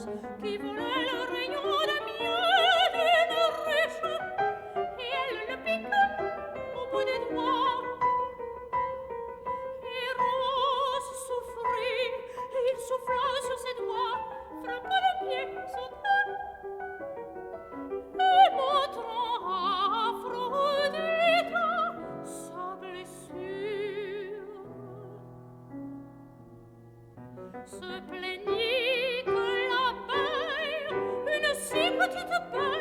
rose qui volait le rayon de miel d'une ruche, et elle le piqua au bout des doigts. Et Rose souffrit, et il souffla sur ses doigts, frappa le pied, sauta, et montrant à Aphrodita sa blessure, se plaignit que l'abeille, une si petite bête,